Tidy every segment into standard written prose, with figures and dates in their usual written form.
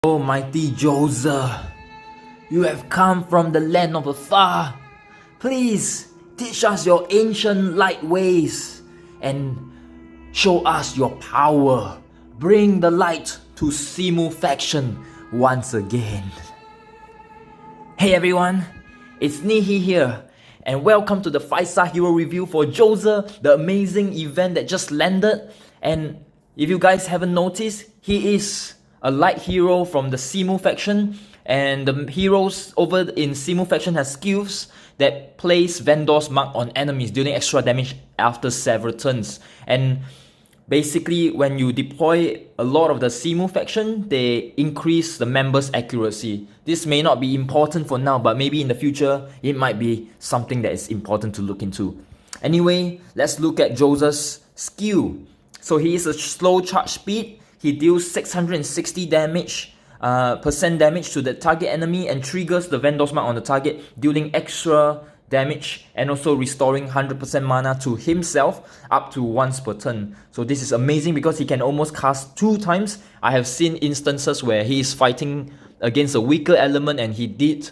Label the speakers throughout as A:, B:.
A: O mighty Zoser, you have come from the land of afar. Please teach us your ancient light ways and show us your power. Bring the light to Semu faction once again. Hey everyone, it's Nihi here, and welcome to the 5-star hero review for Zoser, the amazing event that just landed. And if you guys haven't noticed, he is a light hero from the Semu faction, and the heroes over in Semu faction has skills that place Vendor's mark on enemies, dealing extra damage after several turns. And basically, when you deploy a lot of the Semu faction, they increase the members' accuracy. This may not be important for now, but maybe in the future, it might be something that is important to look into. Anyway, let's look at Zoser's skill. So he is a slow charge speed. He deals 660 damage, percent damage to the target enemy and triggers the Vendor's mark on the target, dealing extra damage and also restoring 100% mana to himself up to once per turn. So this is amazing because he can almost cast 2 times. I have seen instances where he is fighting against a weaker element and he did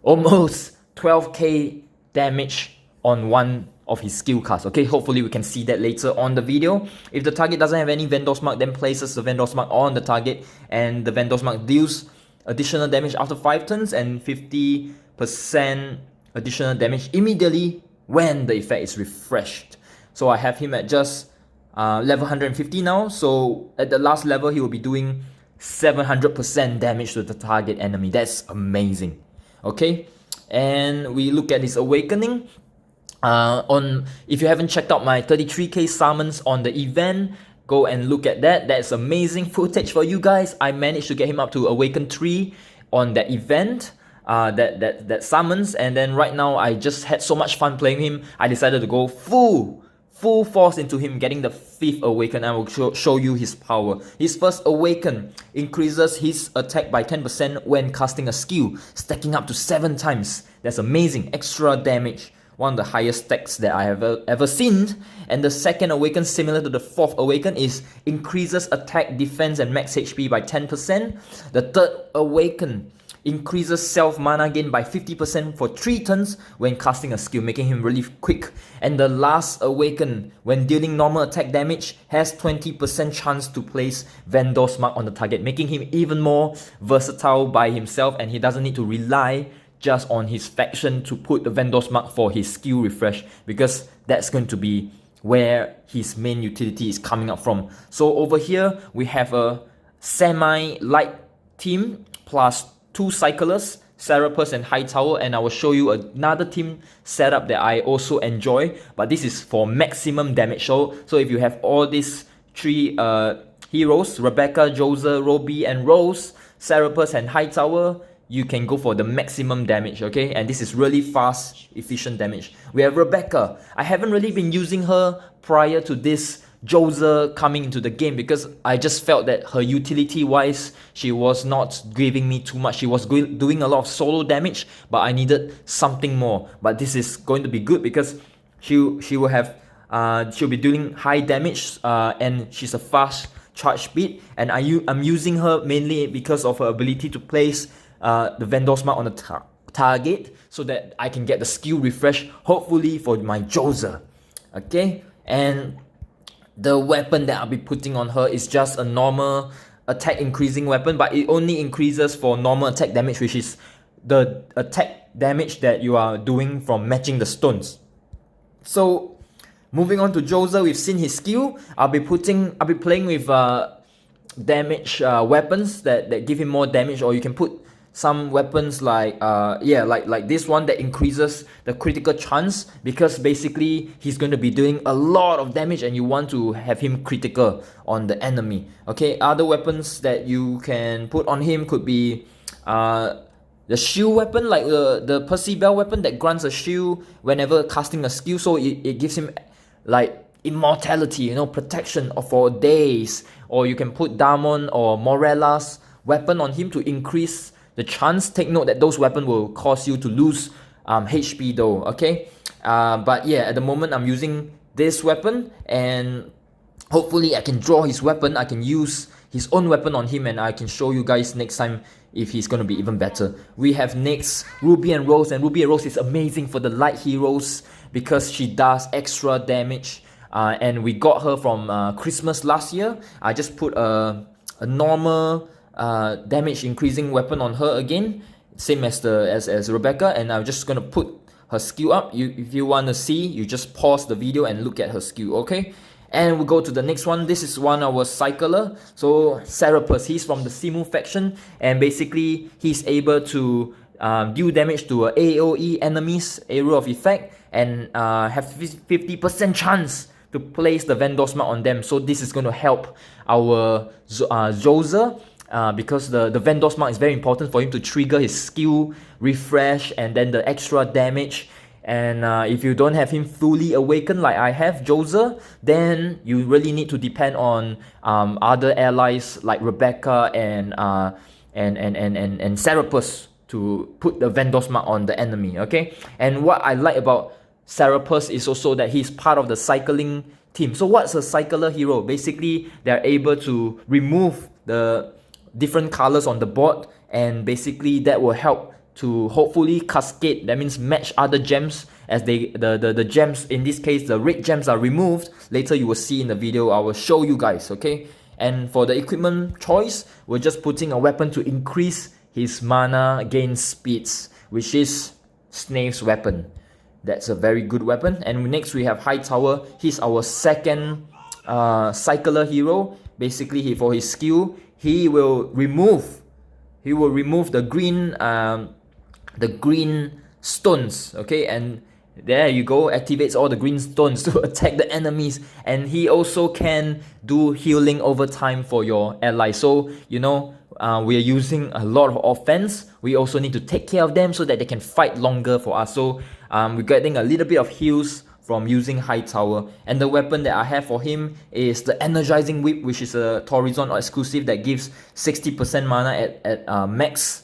A: almost 12k damage on one of his skill cast. Okay, hopefully we can see that later on the video. If the target doesn't have any Vendor's mark, then places the Vendor's mark on the target, and the Vendor's mark deals additional damage after 5 turns and 50% additional damage immediately when the effect is refreshed. So I have him at just level 150 now. So at the last level, he will be doing 700% damage to the target enemy. That's amazing. Okay, and we look at his awakening. If you haven't checked out my 33k summons on the event, go and look at that. That's amazing footage for you guys. I managed to get him up to Awaken 3 on that event, that summons, and then right now I just had so much fun playing him, I decided to go full force into him, getting the 5th Awaken. I will show you his power. His first Awaken increases his attack by 10% when casting a skill, stacking up to 7 times. That's amazing, extra damage. One of the highest stacks that I have ever seen. And the second Awaken, similar to the 4th Awaken, is increases attack, defense, and max HP by 10%. The third Awaken increases self mana gain by 50% for 3 turns when casting a skill, making him really quick. And the last Awaken, when dealing normal attack damage, has 20% chance to place Vendor's mark on the target, making him even more versatile by himself, and he doesn't need to rely just on his faction to put the Vendor's mark for his skill refresh, because that's going to be where his main utility is coming up from. So over here, we have a semi-light team plus 2 cyclers, Serapus and Hightower, and I will show you another team setup that I also enjoy, but this is for maximum damage. So if you have all these 3 heroes, Rebecca, Zoser, Roby, and Rose, Serapus and Hightower, you can go for the maximum damage, okay? And this is really fast, efficient damage. We have Rebecca. I haven't really been using her prior to this Zoser coming into the game because I just felt that her utility-wise, she was not giving me too much. She was doing a lot of solo damage, but I needed something more. But this is going to be good because she will have she'll be doing high damage, and she's a fast charge speed. And I'm using her mainly because of her ability to place the Vendor's mark on the target so that I can get the skill refresh, hopefully for my Zoser. Okay, and the weapon that I'll be putting on her is just a normal attack increasing weapon, but it only increases for normal attack damage, which is the attack damage that you are doing from matching the stones. So moving on to Zoser, we've seen his skill. I'll be playing with damage weapons that give him more damage, or you can put some weapons like like this one that increases the critical chance, because basically he's going to be doing a lot of damage and you want to have him critical on the enemy. Okay, other weapons that you can put on him could be the shield weapon, like the Percy Bell weapon that grants a shield whenever casting a skill, so it gives him like immortality, you know, protection for days. Or you can put Damon or Morella's weapon on him to increase the chance. Take note that those weapons will cause you to lose HP though, okay? But yeah, at the moment I'm using this weapon, and hopefully I can draw his weapon, I can use his own weapon on him, and I can show you guys next time if he's gonna be even better. We have next Ruby and Rose, and Ruby and Rose is amazing for the light heroes because she does extra damage. And we got her from Christmas last year. I just put a normal damage increasing weapon on her again, same as Rebecca, and I'm just gonna put her skill up. If you want to see, you just pause the video and look at her skill, okay? And we'll go to the next one. This is one our cycler. So Serapus, he's from the Semu faction, and basically he's able to deal damage to AoE enemies, area of effect, and have 50% chance to place the Vendor's Mark on them. So this is going to help our Zoser, because the Vendor's Mark is very important for him to trigger his skill refresh and then the extra damage. And if you don't have him fully awakened like I have Zoser, then you really need to depend on other allies like Rebecca and Serapus to put the Vendor's Mark on the enemy, okay? And what I like about Serapus is also that he's part of the cycling team. So what's a cycler hero? Basically, they're able to remove the different colors on the board, and basically that will help to hopefully cascade, that means match other gems as the gems, in this case the red gems, are removed. Later you will see in the video, I will show you guys, okay? And for the equipment choice, we're just putting a weapon to increase his mana gain speeds, which is Snape's weapon. That's a very good weapon. And next we have Hightower. He's our second cycler hero. Basically, for his skill, he will remove the green stones, okay? And there you go, activates all the green stones to attack the enemies. And he also can do healing over time for your ally. So you know, we are using a lot of offense. We also need to take care of them so that they can fight longer for us. So we're getting a little bit of heals from using Hightower. And the weapon that I have for him is the Energizing Whip, which is a Horizon exclusive that gives 60% mana at max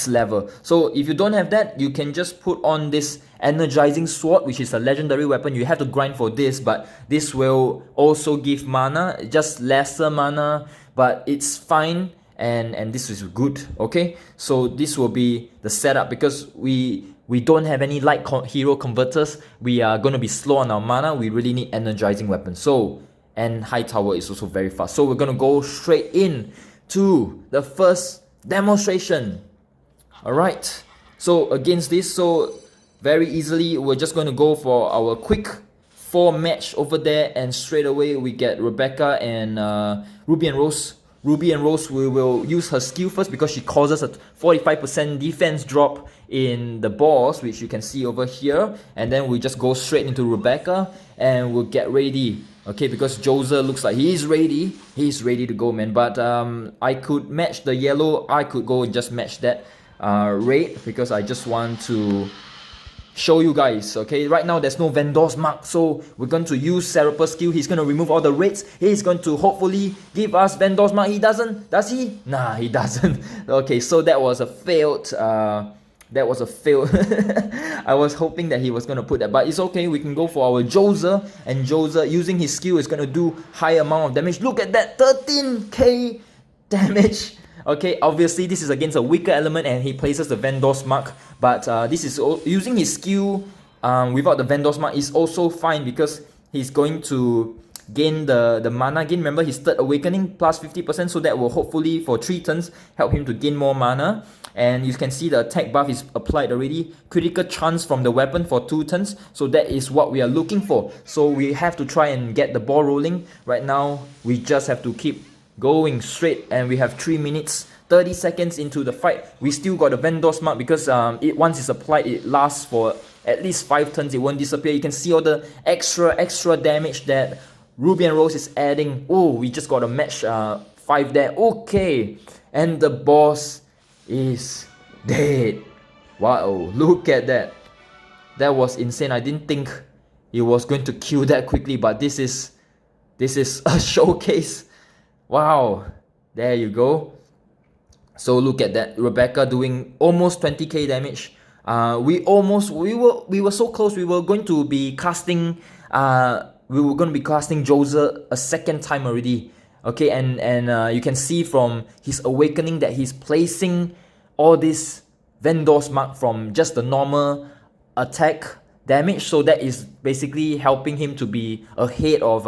A: level. So if you don't have that, you can just put on this Energizing Sword, which is a legendary weapon. You have to grind for this, but this will also give mana, just lesser mana, but it's fine, and this is good, okay? So this will be the setup, because we don't have any light hero converters. We are going to be slow on our mana. We really need energizing weapons. So, and Hightower is also very fast. So we're going to go straight in to the first demonstration. Alright, so against this, so very easily, we're just going to go for our quick 4 match over there, and straight away we get Rebecca and Ruby and Rose. Ruby and Rose, we will use her skill first because she causes a 45% defense drop in the boss, which you can see over here. And then we just go straight into Rebecca and we'll get ready. Okay, because Zoser looks like he's ready. He's ready to go, man. But I could match the yellow. I could go and just match that red because I just want to show you guys, okay? Right now there's no Vendor's Mark, so we're going to use Serapus skill. He's going to remove all the reds. He's going to hopefully give us Vendor's Mark. He doesn't, does he? Nah, he doesn't. Okay, so that was a failed I was hoping that he was going to put that, but it's okay. We can go for our Zoser, and Zoser using his skill is going to do high amount of damage. Look at that, 13k damage. Okay, obviously this is against a weaker element and he places the Vendor's Mark, but this is using his skill without the Vendor's Mark is also fine because he's going to gain the mana gain. Remember, his third awakening plus 50%, so that will hopefully for 3 turns help him to gain more mana. And you can see the attack buff is applied already. Critical chance from the weapon for 2 turns, so that is what we are looking for. So we have to try and get the ball rolling. Right now we just have to keep going straight, and we have 3 minutes 30 seconds into the fight. We still got a Vendor's Mark because once it's applied, it lasts for at least 5 turns. It won't disappear. You can see all the extra damage that Ruby and Rose is adding. Oh, we just got a match 5 there. Okay, and the boss is dead. Wow, look at that. That was insane. I didn't think he was going to kill that quickly, but this is a showcase. Wow, there you go. So look at that, Rebecca doing almost 20k damage. We were so close. We were going to be casting we were going to be casting Zoser a second time already. Okay, and you can see from his awakening that he's placing all this Vendor's Mark from just the normal attack damage, so that is basically helping him to be ahead of,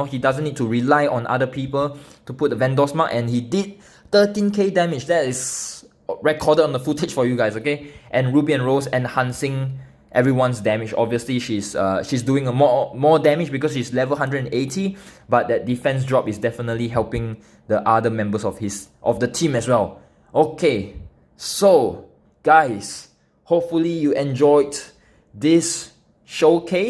A: he doesn't need to rely on other people to put the Vendor's Mark, and he did 13k damage. That is recorded on the footage for you guys, okay? And Ruby and Rose enhancing everyone's damage. Obviously, she's doing a more damage because she's level 180, but that defense drop is definitely helping the other members of the team as well. Okay, so guys, hopefully you enjoyed this showcase.